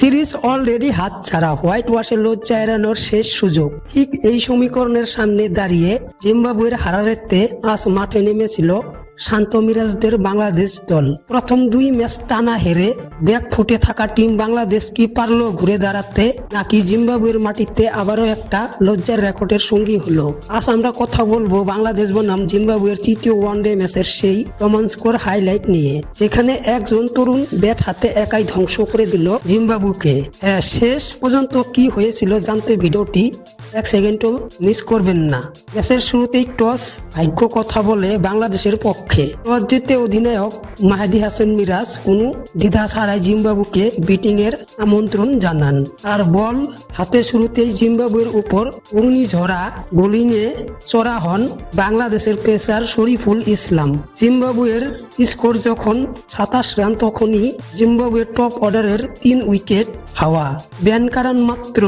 Series already হাতছাড়া, white ওয়াশের লজ্জা এড়ানোর শেষ সুযোগ। ঠিক এই সমীকরণের সামনে দাঁড়িয়ে জিম্বাবুয়ের হারারেতে আজ মাঠে নেমেছিল শান্ত মিরাজদের বাংলাদেশ দল। প্রথম দুই ম্যাচ টানা হেরে ব্যাক ফুটে থাকা টিম বাংলাদেশ কি পারল ঘুরে দাঁড়াতে, নাকি জিম্বাবুয়ের মাটিতে আবারও একটা লজ্জার রেকর্ডের সঙ্গী হলো? আজ আমরা কথা বলবো বাংলাদেশ বনাম জিম্বাবুয়ের তৃতীয় ওয়ানডে ম্যাচের সেই রোমাঞ্চকর হাইলাইট নিয়ে, যেখানে একজন তরুণ ব্যাট হাতে একাই ধ্বংস করে দিল জিম্বাবুয়েকে। শেষ পর্যন্ত কি হয়েছিল জানতে ভিডিওটি এক সেকেন্ডও মিস করবেন না। ম্যাচের শুরুতেই টস ভাগ্য কথা বলে বাংলাদেশের পক্ষে। টস জিতে অধিনায়ক মাহেদী হাসান মিরাজ কোনো দ্বিধা ছাড়াই জিম্বাবুকে ব্যাটিং এর আমন্ত্রণ জানান। আর বল হাতে শুরুতেই জিম্বাবুয়ের উপর অগ্নিঝরা বোলিং এ চড়া হন বাংলাদেশের পেসার শরীফুল ইসলাম। জিম্বাবুয়ের স্কোর যখন 27 রান, তখনই জিম্বাবুয়ের টপ অর্ডারের 3 উইকেট হাওয়া। ব্যান কারান মাত্র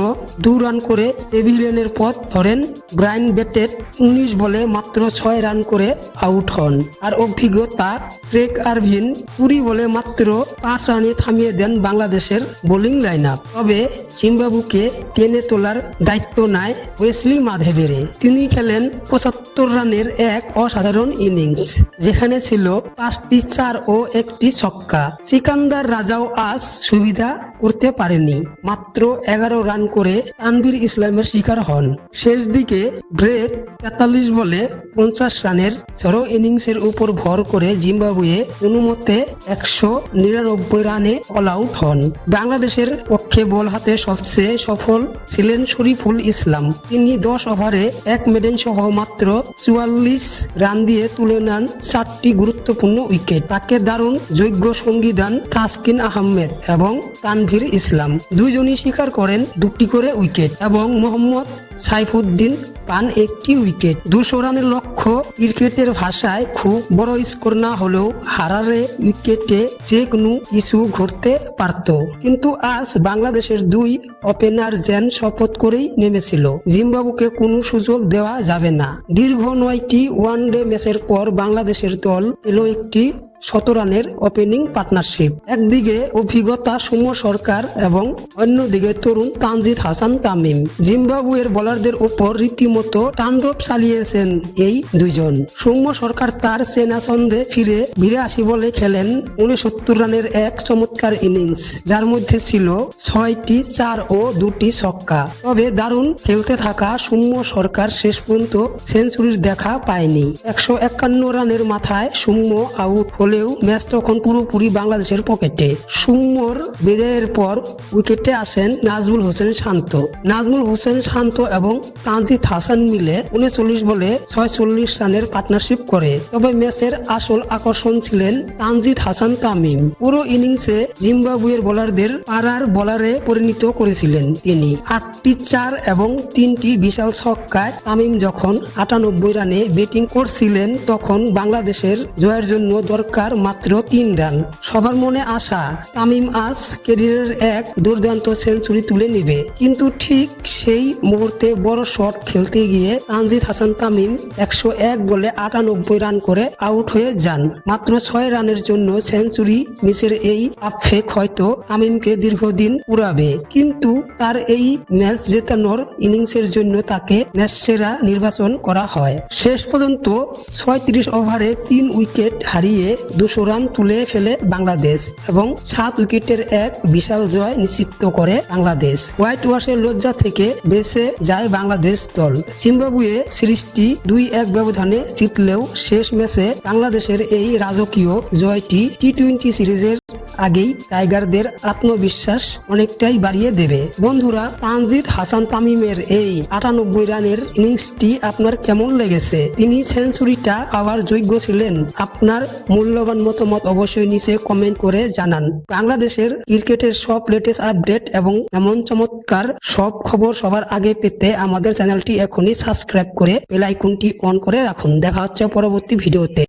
2 রান করে পেভিলিয়নের পথ ধরেন। ব্রায়ান বেটেট 19 বলে মাত্র 6 রান করে আউট হন। আর অভিজ্ঞতা ক্রেগ আরভিন 20 বলে মাত্র 5 রানে থামিয়ে দেন বাংলাদেশের বোলিং লাইন আপ। তবে জিম্বাবুকে টেনে তোলার দায়িত্ব নেয় ওয়েসলি মাধেবের। তিনি খেলেন 75 রানের এক অসাধারণ ইনিংস, যেখানে ছিল 5টি 4 ও 1টি ছক্কা। সিকান্দার রাজাও আজ সুবিধা করতে পারেনি, মাত্র 11 রান করে তানভীর ইসলামের শিকার হন। শেষ দিকে ব্রেট 43 বলে 50 রানের ঝড়ো ইনিংসের উপর ভর করে জিম্বাবুয়ে কোনোমতে 199 রানে অল আউট হন। বাংলাদেশের পক্ষে বল হাতে সবচেয়ে সফল ছিলেন শরীফুল ইসলাম। তিনি 10 ওভারে 1 মেডেন সহ মাত্র 44 রান দিয়ে তুলে নেন 4টি গুরুত্বপূর্ণ উইকেট। তাকে দারুণ যোগ্য সঙ্গী দেন তাসকিন আহমেদ এবং তানভীর ইসলাম। দুইজনই স্বীকার করেন 2টি করে উইকেট এবং মোহাম্মদ সাইফুদ্দিন পান 1টি উইকেট। 200 রানের লক্ষ্য ক্রিকেটের ভাষায় খুব বড় স্কোর না হলেও হারারে উইকেটে যে কোনো কিছু ঘটতে পারত। কিন্তু আজ বাংলাদেশের 2 ওপেনার যেন শপথ করেই নেমেছিল, জিম্বাবুকে কোনো সুযোগ দেওয়া যাবে না। দীর্ঘ 9টি ওয়ানডে ম্যাচের পর বাংলাদেশের দল এলো একটি 100 রানের ওপেনিং পার্টনারশিপ। একদিকে অভিজ্ঞতা সৌম্য সরকার এবং অন্যদিকে তরুণ তানজিদ হাসান তামিম। জিম্বাবুয়ের বোলারদের উপর রীতিমতো তাণ্ডব চালিয়েছেন এই দুইজন। সৌম্য সরকার তার চেনা ছন্দে ফিরে 82 বলে খেলেন 69 রানের এক চমৎকার ইনিংস, যার মধ্যে ছিল 6টি 4 ও 2টি ছক্কা। তবে দারুণ খেলতে থাকা সৌম্য সরকার শেষ পর্যন্ত সেঞ্চুরির দেখা পায়নি। 151 রানের মাথায় সৌম্য আউট হলেও ম্যাচ তখন পুরোপুরি বাংলাদেশের পকেটে। সৌম্যর বিদায়ের পর উইকেটে আসেন নাজমুল হোসেন শান্ত। নাজমুল হোসেন শান্ত এবং তানজিদ হাসান মিলে 39 বলে 46 রানের পার্টনারশিপ করে। তবে ম্যাচের আসল আকর্ষণ ছিলেন তানজিদ হাসান তামিম। পুরো ইনিংসে জিম্বাবুয়ের বোলারদের পাড়ার বোলারে পরিণত করেছিলেন তিনি। 8টি 4 এবং 3টি বিশাল ছক্কায় তামিম যখন 98 রানে ব্যাটিং করছিলেন, তখন বাংলাদেশের জয়ের জন্য দরকার মাত্র 3 রান। সবার মনে আশা তামিম আজ ক্যারিয়ারের এক দুর্দান্ত সেঞ্চুরি তুলে নেবে, কিন্তু ঠিক সেই মুহূর্তে বড় শট খেলতে গিয়ে তানজিদ হাসান তামিম 101 বলে 98 রান করে আউট হয়ে যান। মাত্র 6 রানের জন্য সেঞ্চুরি মিসের এই আফেক হয়তো তামিমকে দীর্ঘদিন পুরাবে, কিন্তু তার এই ম্যাচ জেতানোর ইনিংসের জন্য তাকে ম্যাচ সেরা নির্বাচন করা হয়। শেষ পর্যন্ত 36 ওভারে 3 উইকেট হারিয়ে 200 রান তুলে ফেলে বাংলাদেশ এবং 7 উইকেটের এক বিশাল জয় নিশ্চিত করে বাংলাদেশ। হোয়াইট ওয়াশের লজ্জা থেকে বেঁচে যায় বাংলাদেশ দল। জিম্বাবুয়ে সিরিজটি 2-1 ব্যবধানে জিতলেও শেষ ম্যাচে বাংলাদেশের এই রাজকীয় জয়টি টি-20 সিরিজের আগেই টাইগারদের আত্মবিশ্বাস অনেকটাই বাড়িয়ে দেবে। বন্ধুরা, তানজিদ হাসান তামিমের এই 98 রানের ইনিংসটি আপনার কেমন লেগেছে? তিনি সেঞ্চুরিটা পাওয়ার যোগ্য ছিলেন? আপনার মূল্যবান মতামত অবশ্যই নিচে কমেন্ট করে জানান। বাংলাদেশের ক্রিকেটের সব লেটেস্ট আপডেট এবং এমন চমৎকার সব খবর সবার আগে পেতে আমাদের চ্যানেলটি এখনই সাবস্ক্রাইব করে বেল আইকনটি অন করে রাখুন। দেখা হচ্ছে পরবর্তী ভিডিওতে।